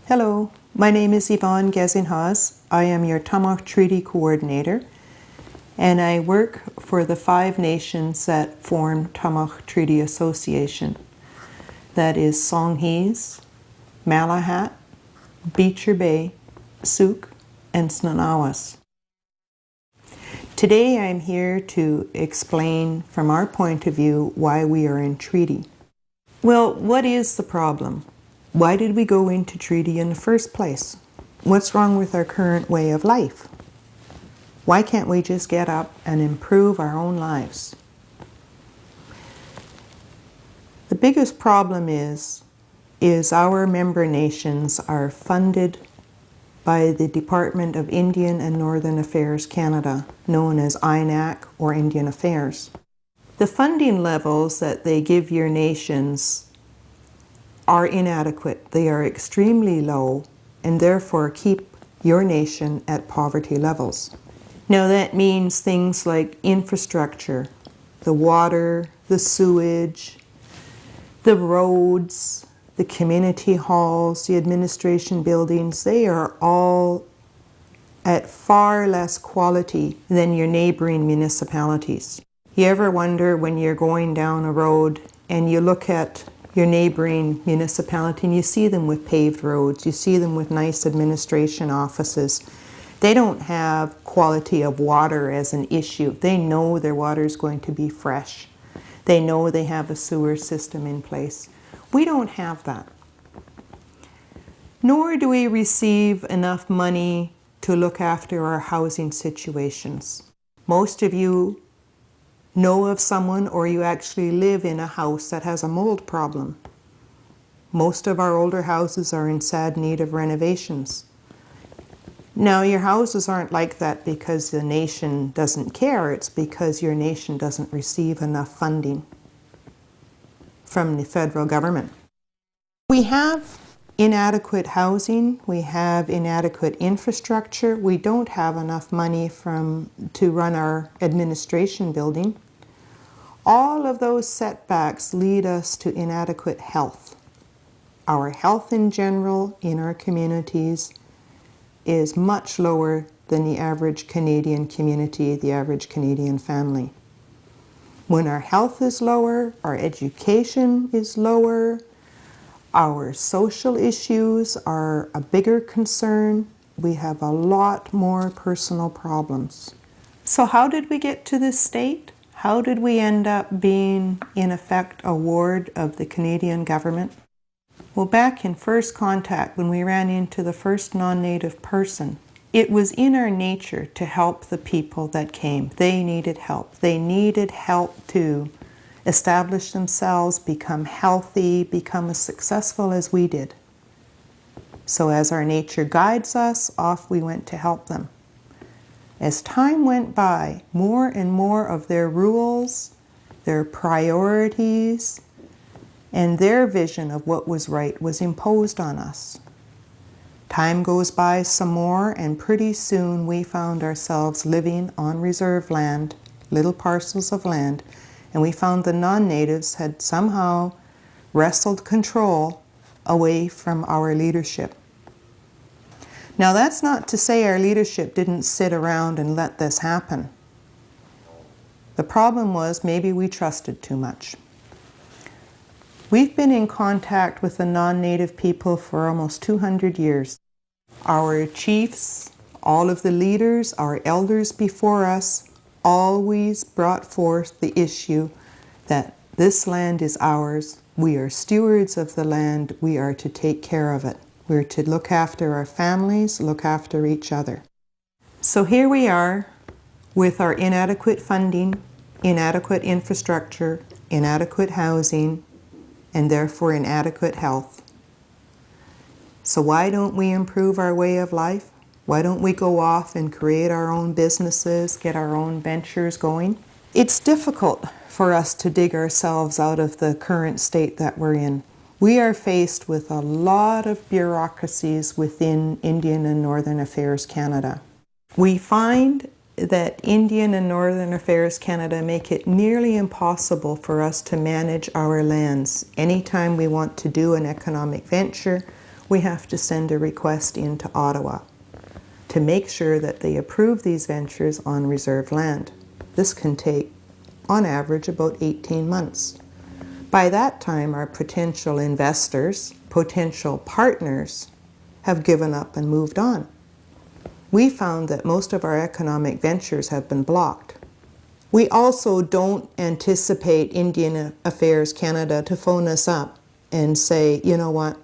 Hello, my name is Yvonne Gezinhas. I am your Tamach Treaty Coordinator, and I work for the 5 nations that form Tamach Treaty Association. That is Songhees, Malahat, Beecher Bay, Sooke, and Snanawas. Today I'm here to explain from our point of view why we are in treaty. Well, what is the problem? Why did we go into treaty in the first place? What's wrong with our current way of life? Why can't we just get up and improve our own lives? The biggest problem is our member nations are funded by the Department of Indian and Northern Affairs Canada, known as INAC or Indian Affairs. The funding levels that they give your nations are inadequate. They are extremely low and therefore keep your nation at poverty levels. Now that means things like infrastructure, the water, the sewage, the roads, the community halls, the administration buildings, they are all at far less quality than your neighboring municipalities. You ever wonder when you're going down a road and you look at your neighboring municipality and you see them with paved roads, you see them with nice administration offices. They don't have quality of water as an issue. They know their water is going to be fresh. They know they have a sewer system in place. We don't have that. Nor do we receive enough money to look after our housing situations. Most of you know of someone, or you actually live in a house that has a mold problem. Most of our older houses are in sad need of renovations. Now, your houses aren't like that because the nation doesn't care. It's because your nation doesn't receive enough funding from the federal government. We have inadequate housing. We have inadequate infrastructure. We don't have enough money to run our administration building. All of those setbacks lead us to inadequate health. Our health in general in our communities is much lower than the average Canadian community, the average Canadian family. When our health is lower, our education is lower, our social issues are a bigger concern, we have a lot more personal problems. So how did we get to this state? How did we end up being, in effect, a ward of the Canadian government? Well, back in first contact, when we ran into the first non-native person, it was in our nature to help the people that came. They needed help. They needed help to establish themselves, become healthy, become as successful as we did. So as our nature guides us, off we went to help them. As time went by, more and more of their rules, their priorities, and their vision of what was right was imposed on us. Time goes by some more, and pretty soon we found ourselves living on reserve land, little parcels of land, and we found the non-natives had somehow wrestled control away from our leadership. Now that's not to say our leadership didn't sit around and let this happen. The problem was maybe we trusted too much. We've been in contact with the non-native people for almost 200 years. Our chiefs, all of the leaders, our elders before us, always brought forth the issue that this land is ours, we are stewards of the land, we are to take care of it. We're to look after our families, look after each other. So here we are with our inadequate funding, inadequate infrastructure, inadequate housing, and therefore inadequate health. So why don't we improve our way of life? Why don't we go off and create our own businesses, get our own ventures going? It's difficult for us to dig ourselves out of the current state that we're in. We are faced with a lot of bureaucracies within Indian and Northern Affairs Canada. We find that Indian and Northern Affairs Canada make it nearly impossible for us to manage our lands. Anytime we want to do an economic venture, we have to send a request into Ottawa to make sure that they approve these ventures on reserve land. This can take, on average, about 18 months. By that time, our potential investors, potential partners, have given up and moved on. We found that most of our economic ventures have been blocked. We also don't anticipate Indian Affairs Canada to phone us up and say, you know what,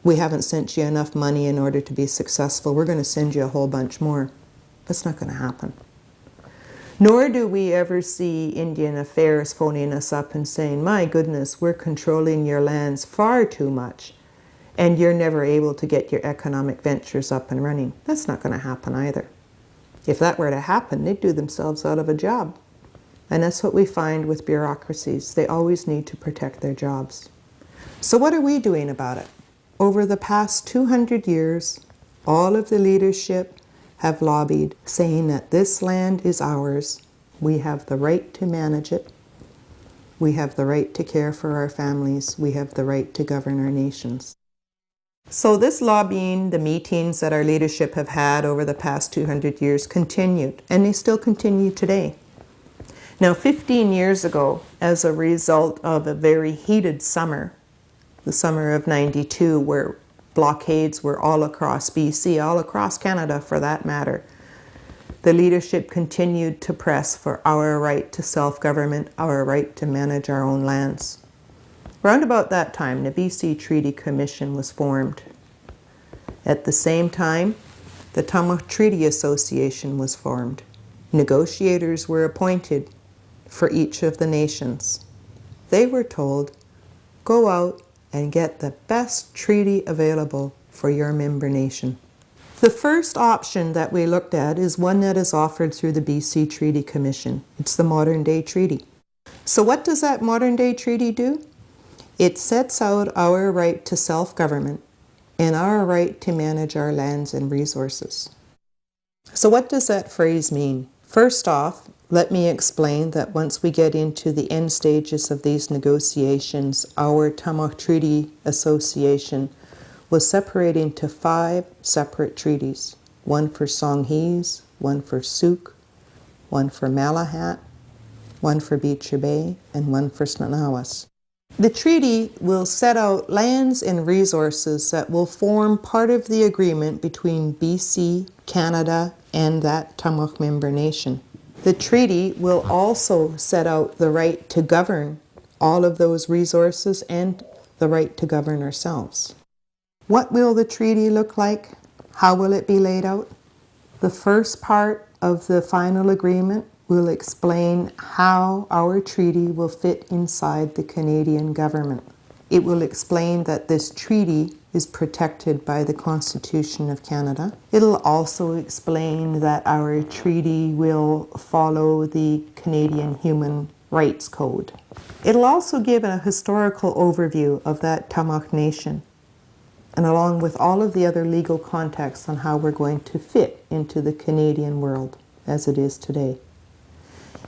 we haven't sent you enough money in order to be successful. We're going to send you a whole bunch more. That's not going to happen. Nor do we ever see Indian Affairs phoning us up and saying, my goodness, we're controlling your lands far too much, and you're never able to get your economic ventures up and running. That's not going to happen either. If that were to happen, they'd do themselves out of a job. And that's what we find with bureaucracies. They always need to protect their jobs. So what are we doing about it? Over the past 200 years, all of the leadership have lobbied, saying that this land is ours. We have the right to manage it. We have the right to care for our families. We have the right to govern our nations. So this lobbying, the meetings that our leadership have had over the past 200 years continued, and they still continue today. Now, 15 years ago, as a result of a very heated summer, the summer of '92, where blockades were all across BC, all across Canada for that matter, the leadership continued to press for our right to self-government, our right to manage our own lands. Round about that time, the BC Treaty Commission was formed. At the same time, the Tamil Treaty Association was formed. Negotiators were appointed for each of the nations. They were told, go out and get the best treaty available for your member nation. The first option that we looked at is one that is offered through the BC Treaty Commission. It's the modern day treaty. So what does that modern day treaty do? It sets out our right to self-government and our right to manage our lands and resources. So what does that phrase mean? First off, let me explain that once we get into the end stages of these negotiations, our Tamil Treaty Association was separated into 5 separate treaties. One for Songhees, one for Sooke, one for Malahat, one for Beecher Bay, and one for Snanawas. The treaty will set out lands and resources that will form part of the agreement between BC, Canada, and that Tamil member nation. The treaty will also set out the right to govern all of those resources and the right to govern ourselves. What will the treaty look like? How will it be laid out? The first part of the final agreement will explain how our treaty will fit inside the Canadian government. It will explain that this treaty is protected by the Constitution of Canada. It'll also explain that our treaty will follow the Canadian Human Rights Code. It'll also give a historical overview of that Tamil nation, and along with all of the other legal contexts on how we're going to fit into the Canadian world as it is today.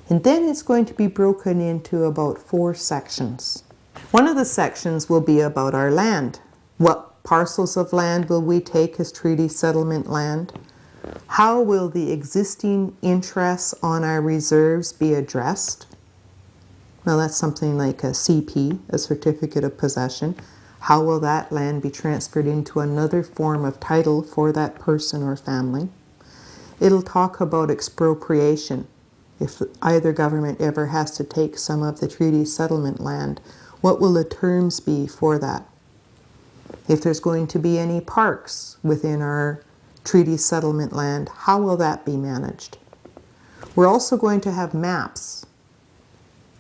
And then it's going to be broken into about 4 sections. One of the sections will be about our land. What parcels of land will we take as treaty settlement land? How will the existing interests on our reserves be addressed? Now that's something like a CP, a certificate of possession. How will that land be transferred into another form of title for that person or family? It'll talk about expropriation. If either government ever has to take some of the treaty settlement land, what will the terms be for that? If there's going to be any parks within our treaty settlement land, how will that be managed? We're also going to have maps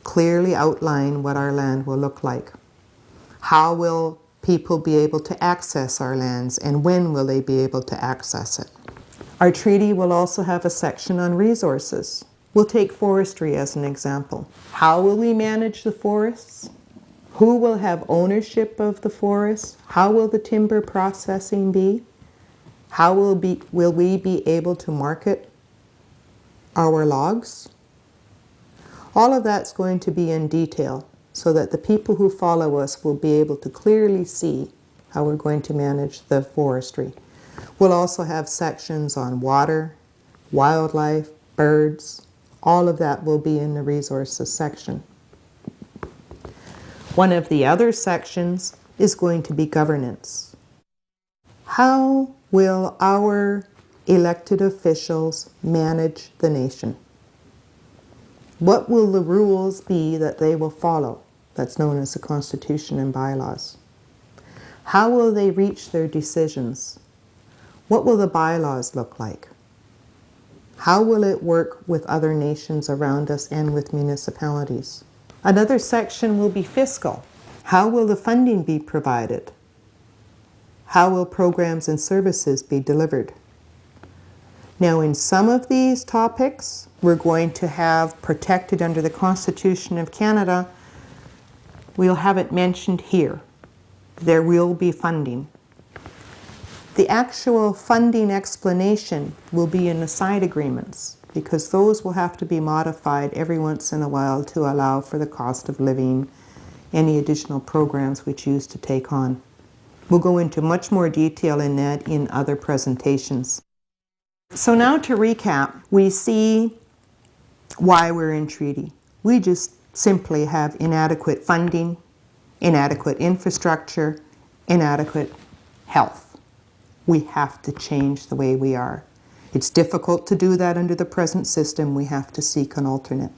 clearly outline what our land will look like. How will people be able to access our lands, and when will they be able to access it? Our treaty will also have a section on resources. We'll take forestry as an example. How will we manage the forests? Who will have ownership of the forests? How will the timber processing be? How will we be able to market our logs? All of that's going to be in detail so that the people who follow us will be able to clearly see how we're going to manage the forestry. We'll also have sections on water, wildlife, birds. All of that will be in the resources section. One of the other sections is going to be governance. How will our elected officials manage the nation? What will the rules be that they will follow? That's known as the Constitution and bylaws. How will they reach their decisions? What will the bylaws look like? How will it work with other nations around us and with municipalities? Another section will be fiscal. How will the funding be provided? How will programs and services be delivered? Now, in some of these topics, we're going to have protected under the Constitution of Canada. We'll have it mentioned here. There will be funding. The actual funding explanation will be in the side agreements, because those will have to be modified every once in a while to allow for the cost of living, any additional programs we choose to take on. We'll go into much more detail in that in other presentations. So now to recap, we see why we're in treaty. We just simply have inadequate funding, inadequate infrastructure, inadequate health. We have to change the way we are. It's difficult to do that under the present system. We have to seek an alternate.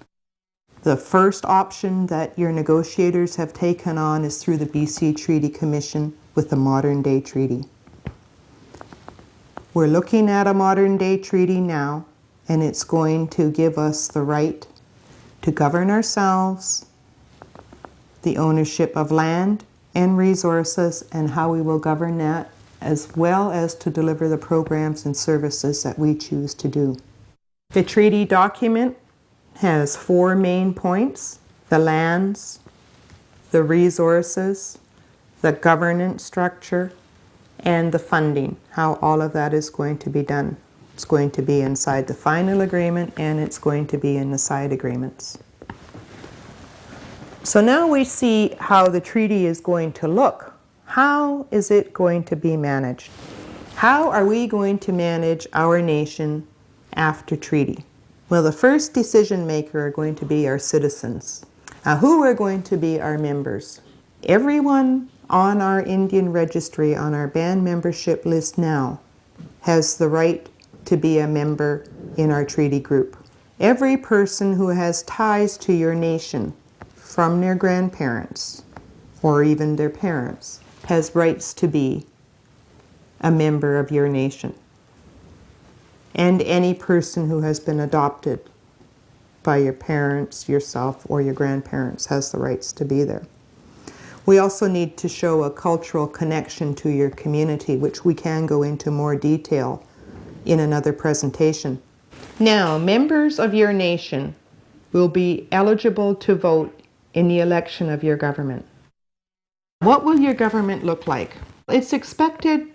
The first option that your negotiators have taken on is through the BC Treaty Commission with the modern day treaty. We're looking at a modern day treaty now, and it's going to give us the right to govern ourselves, the ownership of land and resources, and how we will govern that, as well as to deliver the programs and services that we choose to do. The treaty document has 4 main points: the lands, the resources, the governance structure, and the funding, how all of that is going to be done. It's going to be inside the final agreement, and it's going to be in the side agreements. So now we see how the treaty is going to look. How is it going to be managed? How are we going to manage our nation after treaty? Well, the first decision maker are going to be our citizens. Who are going to be our members? Everyone on our Indian registry, on our band membership list now, has the right to be a member in our treaty group. Every person who has ties to your nation from their grandparents or even their parents has rights to be a member of your nation. And any person who has been adopted by your parents, yourself, or your grandparents has the rights to be there. We also need to show a cultural connection to your community, which we can go into more detail in another presentation. Now, members of your nation will be eligible to vote in the election of your government. What will your government look like? It's expected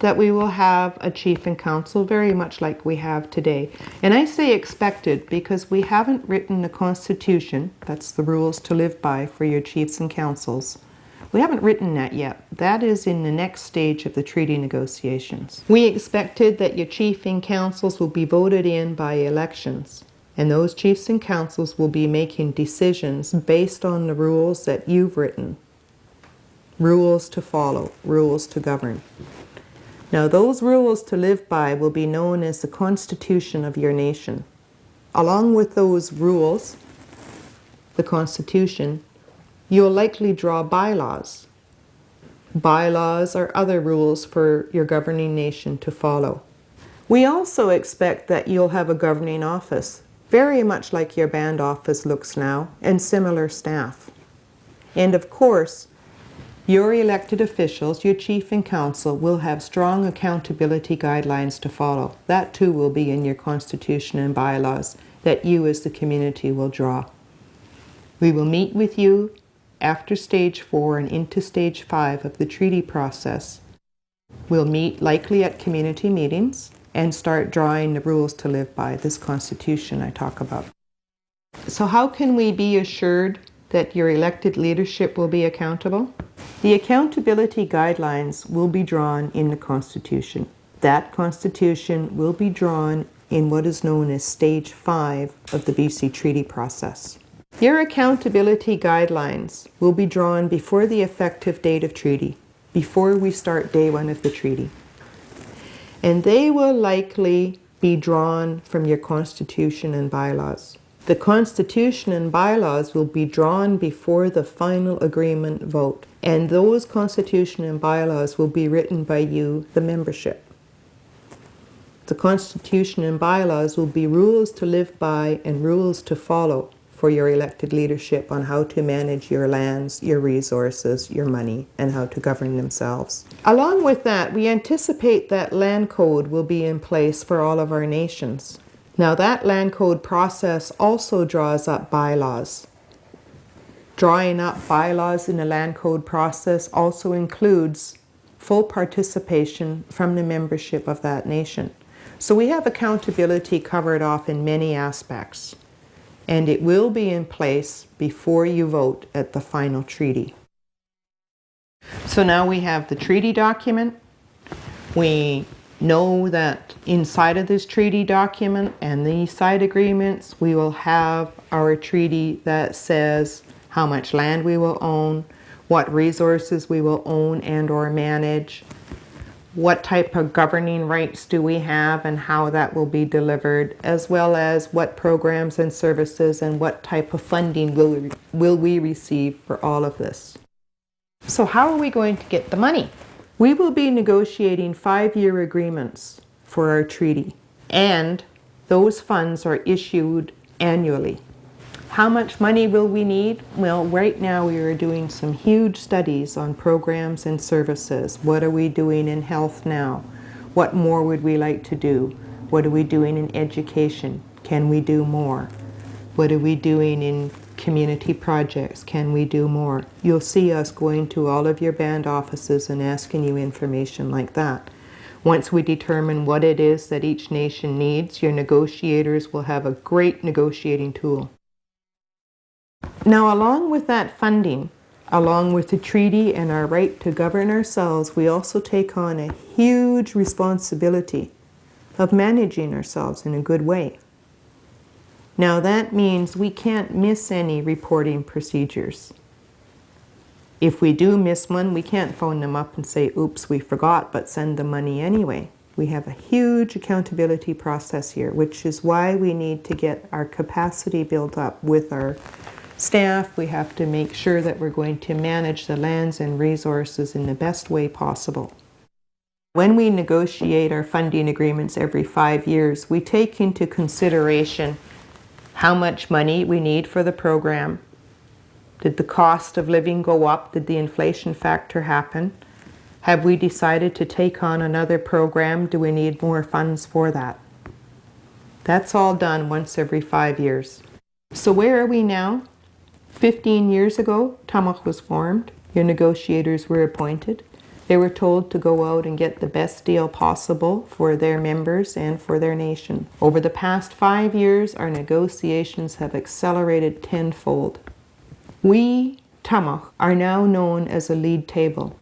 that we will have a chief and council, very much like we have today. And I say expected because we haven't written the Constitution, that's the rules to live by for your chiefs and councils. We haven't written that yet. That is in the next stage of the treaty negotiations. We expected that your chief and councils will be voted in by elections, and those chiefs and councils will be making decisions based on the rules that you've written. Rules to follow, rules to govern. Now, those rules to live by will be known as the Constitution of your nation. Along with those rules, the Constitution, you'll likely draw bylaws. Bylaws are other rules for your governing nation to follow. We also expect that you'll have a governing office, very much like your band office looks now, and similar staff. And of course, your elected officials, your chief and council, will have strong accountability guidelines to follow. That too will be in your Constitution and bylaws that you as the community will draw. We will meet with you after stage 4 and into stage 5 of the treaty process. We'll meet likely at community meetings and start drawing the rules to live by, this Constitution I talk about. So how can we be assured that your elected leadership will be accountable? The accountability guidelines will be drawn in the Constitution. That Constitution will be drawn in what is known as Stage 5 of the BC Treaty process. Your accountability guidelines will be drawn before the effective date of treaty, before we start day one of the treaty. And they will likely be drawn from your Constitution and bylaws. The Constitution and bylaws will be drawn before the final agreement vote, and those Constitution and bylaws will be written by you, the membership. The Constitution and bylaws will be rules to live by and rules to follow for your elected leadership on how to manage your lands, your resources, your money, and how to govern themselves. Along with that, we anticipate that land code will be in place for all of our nations. Now, that land code process also draws up bylaws. Drawing up bylaws in the land code process also includes full participation from the membership of that nation. So we have accountability covered off in many aspects, and it will be in place before you vote at the final treaty. So now we have the treaty document. We know that inside of this treaty document and these side agreements, we will have our treaty that says how much land we will own, what resources we will own and or manage, what type of governing rights do we have and how that will be delivered, as well as what programs and services and what type of funding will we receive for all of this. So how are we going to get the money? We will be negotiating 5-year agreements for our treaty, and those funds are issued annually. How much money will we need? Well, right now we are doing some huge studies on programs and services. What are we doing in health now? What more would we like to do? What are we doing in education? Can we do more? What are we doing in community projects? Can we do more? You'll see us going to all of your band offices and asking you information like that. Once we determine what it is that each nation needs, your negotiators will have a great negotiating tool. Now, along with that funding, along with the treaty and our right to govern ourselves, we also take on a huge responsibility of managing ourselves in a good way. Now, that means we can't miss any reporting procedures. If we do miss one, we can't phone them up and say, oops, we forgot, but send the money anyway. We have a huge accountability process here, which is why we need to get our capacity built up with our staff. We have to make sure that we're going to manage the lands and resources in the best way possible. When we negotiate our funding agreements every 5 years, we take into consideration how much money we need for the program. Did the cost of living go up? Did the inflation factor happen? Have we decided to take on another program? Do we need more funds for that? That's all done once every 5 years. So where are we now? 15 years ago, Tamach was formed. Your negotiators were appointed. They were told to go out and get the best deal possible for their members and for their nation. Over the past 5 years, our negotiations have accelerated tenfold. We, Tamach, are now known as a lead table.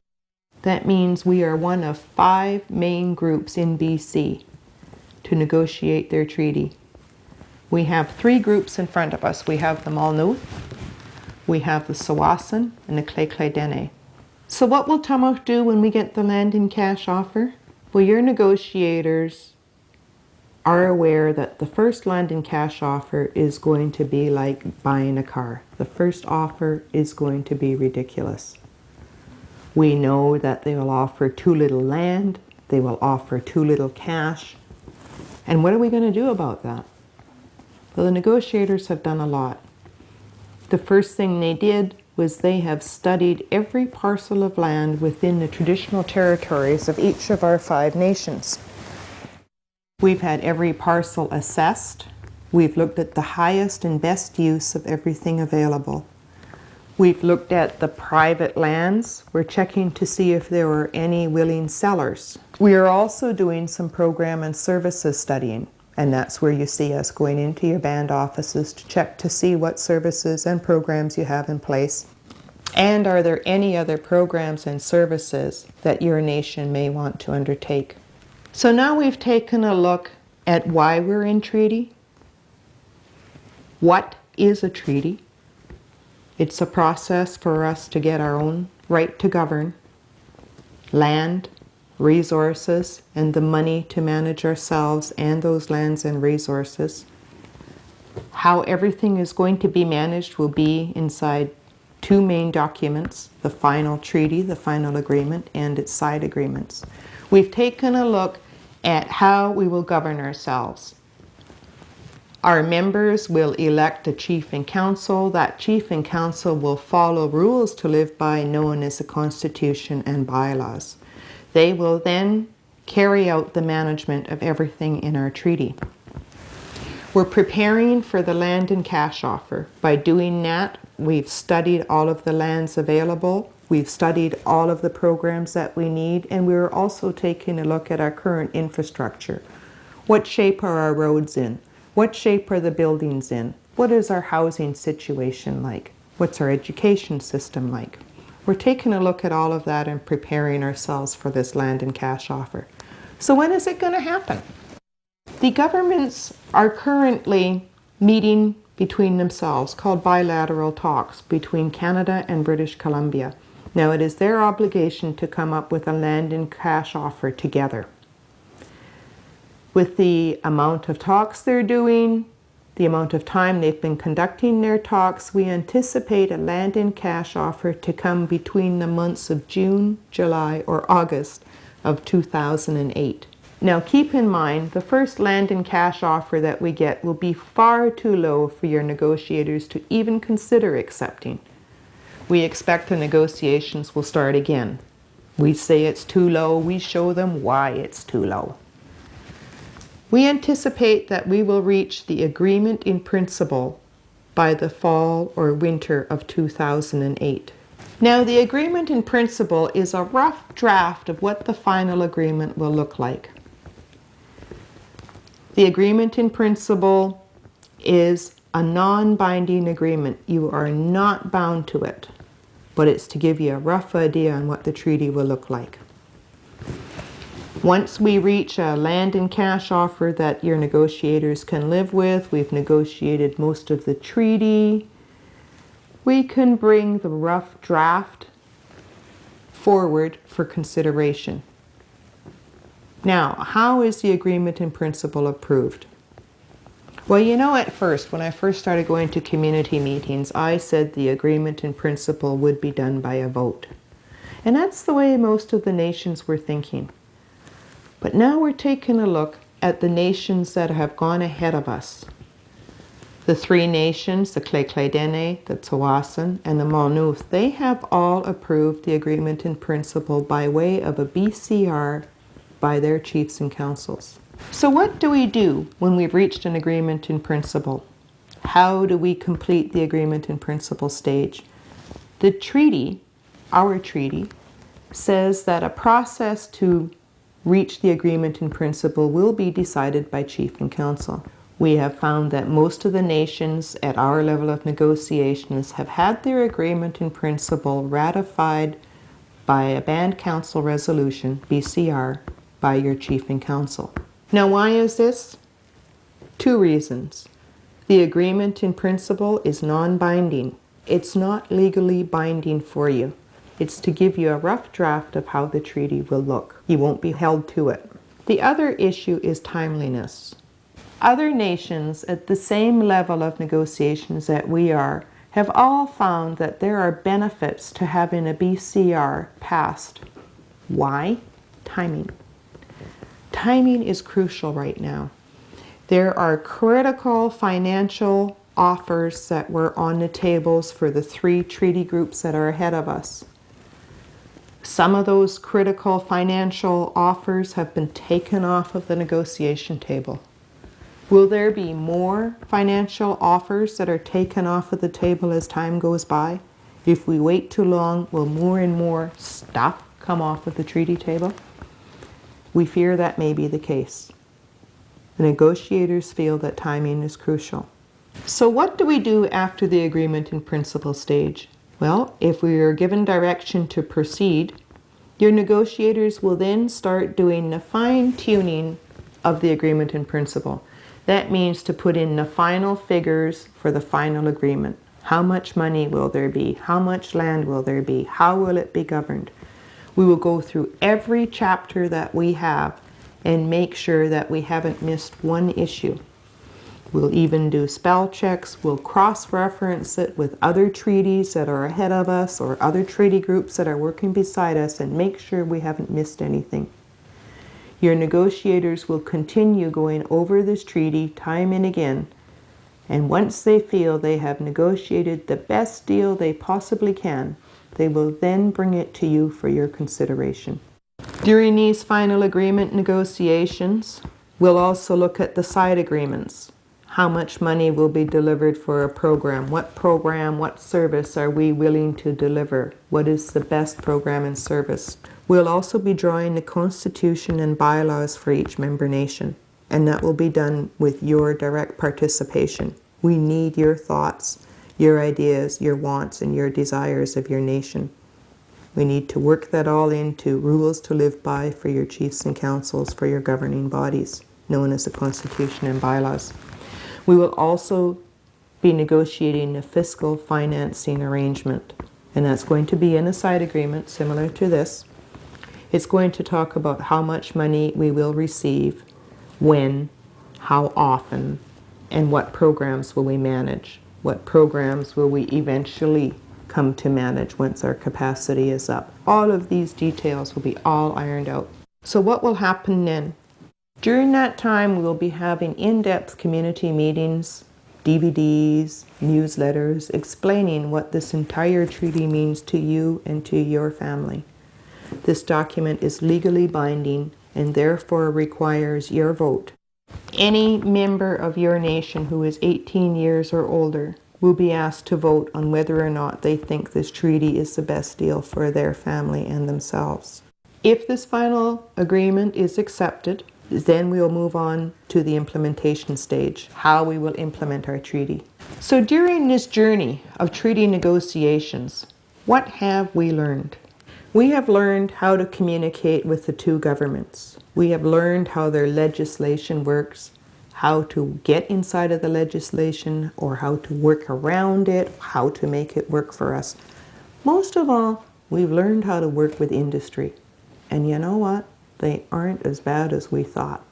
That means we are one of 5 main groups in BC to negotiate their treaty. We have 3 groups in front of us. We have the Malnuth, we have the Sawasan, and the Kle Dene. So what will Tamach do when we get the land in cash offer? Well, your negotiators are aware that the first land in cash offer is going to be like buying a car. The first offer is going to be ridiculous. We know that they will offer too little land, they will offer too little cash. And what are we going to do about that? Well, the negotiators have done a lot. The first thing they did was they have studied every parcel of land within the traditional territories of each of our 5 nations. We've had every parcel assessed. We've looked at the highest and best use of everything available. We've looked at the private lands. We're checking to see if there were any willing sellers. We are also doing some program and services studying. And that's where you see us going into your band offices to check to see what services and programs you have in place. And are there any other programs and services that your nation may want to undertake? So now we've taken a look at why we're in treaty. What is a treaty? It's a process for us to get our own right to govern, land, resources, and the money to manage ourselves and those lands and resources. How everything is going to be managed will be inside two main documents, the final treaty, the final agreement, and its side agreements. We've taken a look at how we will govern ourselves. Our members will elect a chief and council. That chief and council will follow rules to live by known as the Constitution and bylaws. They will then carry out the management of everything in our treaty. We're preparing for the land and cash offer. By doing that, we've studied all of the lands available. We've studied all of the programs that we need, and we're also taking a look at our current infrastructure. What shape are our roads in? What shape are the buildings in? What is our housing situation like? What's our education system like? We're taking a look at all of that and preparing ourselves for this land and cash offer. So when is it going to happen? The governments are currently meeting between themselves, called bilateral talks between Canada and British Columbia. Now it is their obligation to come up with a land and cash offer together. With the amount of talks they're doing, the amount of time they've been conducting their talks, we anticipate a land and cash offer to come between the months of June, July, or August of 2008. Now keep in mind, the first land and cash offer that we get will be far too low for your negotiators to even consider accepting. We expect the negotiations will start again. We say it's too low, we show them why it's too low. We anticipate that we will reach the agreement in principle by the fall or winter of 2008. Now, the agreement in principle is a rough draft of what the final agreement will look like. The agreement in principle is a non-binding agreement. You are not bound to it, but it's to give you a rough idea on what the treaty will look like. Once we reach a land and cash offer that your negotiators can live with, we've negotiated most of the treaty, we can bring the rough draft forward for consideration. Now, how is the agreement in principle approved? Well, you know, at first, when I first started going to community meetings, I said the agreement in principle would be done by a vote. And that's the way most of the nations were thinking. But now we're taking a look at the nations that have gone ahead of us. The three nations, the Tla'aque'adene, the Tsawwassen, and the Malnuth, they have all approved the agreement in principle by way of a BCR by their chiefs and councils. So what do we do when we've reached an agreement in principle? How do we complete the agreement in principle stage? The treaty, our treaty, says that a process to reach the agreement in principle will be decided by chief and council. We have found that most of the nations at our level of negotiations have had their agreement in principle ratified by a band council resolution, BCR, by your chief and council. Now, why is this? Two reasons. The agreement in principle is non-binding. It's not legally binding for you. It's to give you a rough draft of how the treaty will look. You won't be held to it. The other issue is timeliness. Other nations at the same level of negotiations that we are have all found that there are benefits to having a BCR passed. Why? Timing. Timing is crucial right now. There are critical financial offers that were on the tables for the three treaty groups that are ahead of us. Some of those critical financial offers have been taken off of the negotiation table. Will there be more financial offers that are taken off of the table as time goes by? If we wait too long, will more and more stuff come off of the treaty table? We fear that may be the case. The negotiators feel that timing is crucial. So what do we do after the agreement in principle stage? Well, if we are given direction to proceed, your negotiators will then start doing the fine-tuning of the agreement in principle. That means to put in the final figures for the final agreement. How much money will there be? How much land will there be? How will it be governed? We will go through every chapter that we have and make sure that we haven't missed one issue. We'll even do spell checks. We'll cross-reference it with other treaties that are ahead of us or other treaty groups that are working beside us and make sure we haven't missed anything. Your negotiators will continue going over this treaty time and again, and once they feel they have negotiated the best deal they possibly can, they will then bring it to you for your consideration. During these final agreement negotiations, we'll also look at the side agreements. How much money will be delivered for a program, what service are we willing to deliver? What is the best program and service? We'll also be drawing the constitution and bylaws for each member nation, and that will be done with your direct participation. We need your thoughts, your ideas, your wants, and your desires of your nation. We need to work that all into rules to live by for your chiefs and councils, for your governing bodies, known as the constitution and bylaws. We will also be negotiating a fiscal financing arrangement, and that's going to be in a side agreement similar to this. It's going to talk about how much money we will receive, when, how often, and what programs will we manage. What programs will we eventually come to manage once our capacity is up. All of these details will be all ironed out. So what will happen then? During that time, we will be having in-depth community meetings, DVDs, newsletters, explaining what this entire treaty means to you and to your family. This document is legally binding and therefore requires your vote. Any member of your nation who is 18 years or older will be asked to vote on whether or not they think this treaty is the best deal for their family and themselves. If this final agreement is accepted, then we will move on to the implementation stage, how we will implement our treaty. So during this journey of treaty negotiations, what have we learned? We have learned how to communicate with the two governments. We have learned how their legislation works, how to get inside of the legislation or how to work around it, how to make it work for us. Most of all, we've learned how to work with industry. And you know what? They aren't as bad as we thought.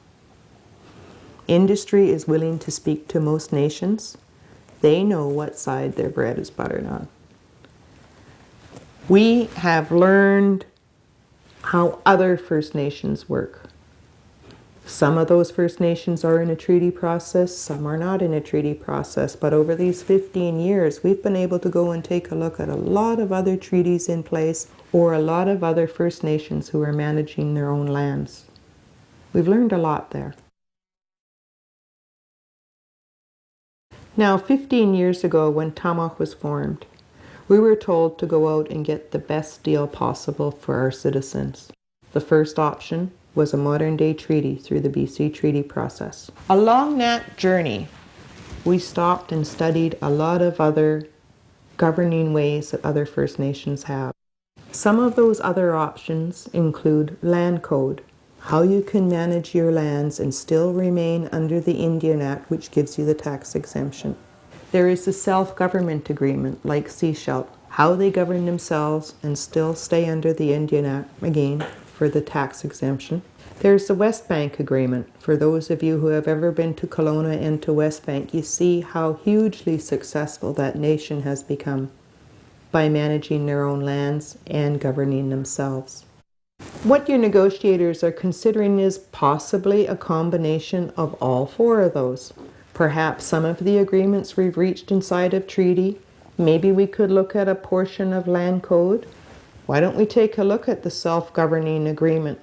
Industry is willing to speak to most nations. They know what side their bread is buttered on. We have learned how other First Nations work. Some of those First Nations are in a treaty process, some are not in a treaty process, but over these 15 years, we've been able to go and take a look at a lot of other treaties in place or a lot of other First Nations who are managing their own lands. We've learned a lot there. Now, 15 years ago when Tamawh was formed, we were told to go out and get the best deal possible for our citizens. The first option was a modern-day treaty through the BC Treaty process. Along that journey, we stopped and studied a lot of other governing ways that other First Nations have. Some of those other options include land code, how you can manage your lands and still remain under the Indian Act, which gives you the tax exemption. There is the self-government agreement, like Sechelt, how they govern themselves and still stay under the Indian Act, again, for the tax exemption. There's the West Bank Agreement. For those of you who have ever been to Kelowna and to West Bank, you see how hugely successful that nation has become by managing their own lands and governing themselves. What your negotiators are considering is possibly a combination of all four of those. Perhaps some of the agreements we've reached inside of treaty, maybe we could look at a portion of land code. Why don't we take a look at the self-governing agreement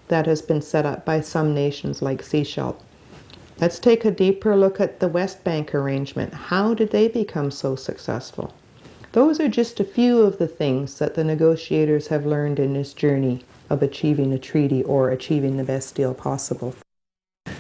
that has been set up by some nations like Sechelt? Let's take a deeper look at the West Bank arrangement. How did they become so successful? Those are just a few of the things that the negotiators have learned in this journey of achieving a treaty or achieving the best deal possible.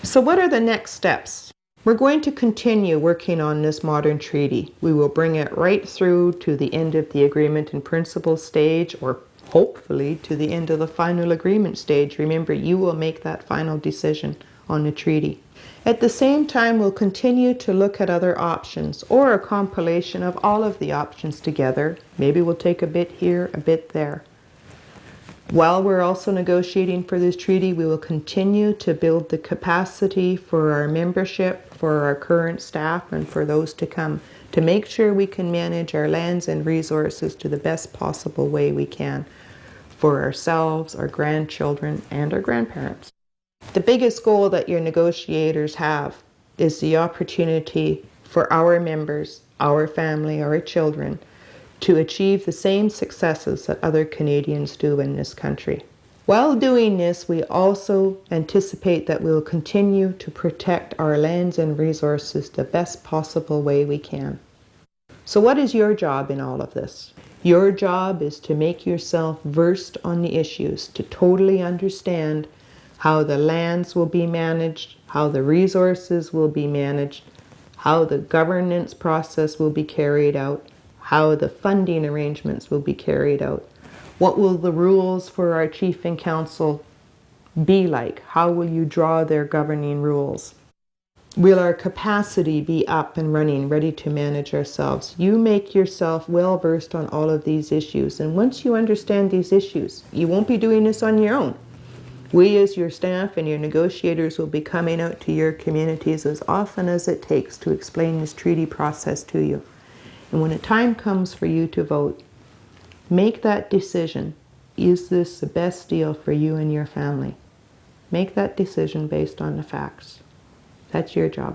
So what are the next steps? We're going to continue working on this modern treaty. We will bring it right through to the end of the agreement in principle stage, or hopefully to the end of the final agreement stage. Remember, you will make that final decision on the treaty. At the same time, we'll continue to look at other options, or a compilation of all of the options together. Maybe we'll take a bit here, a bit there. While we're also negotiating for this treaty, we will continue to build the capacity for our membership, for our current staff, and for those to come, to make sure we can manage our lands and resources to the best possible way we can for ourselves, our grandchildren, and our grandparents. The biggest goal that your negotiators have is the opportunity for our members, our family, our children, to achieve the same successes that other Canadians do in this country. While doing this, we also anticipate that we'll continue to protect our lands and resources the best possible way we can. So what is your job in all of this? Your job is to make yourself versed on the issues, to totally understand how the lands will be managed, how the resources will be managed, how the governance process will be carried out, how the funding arrangements will be carried out. What will the rules for our chief and council be like? How will you draw their governing rules? Will our capacity be up and running, ready to manage ourselves? You make yourself well versed on all of these issues, and once you understand these issues, you won't be doing this on your own. We as your staff and your negotiators will be coming out to your communities as often as it takes to explain this treaty process to you. And when the time comes for you to vote, make that decision. Is this the best deal for you and your family? Make that decision based on the facts. That's your job.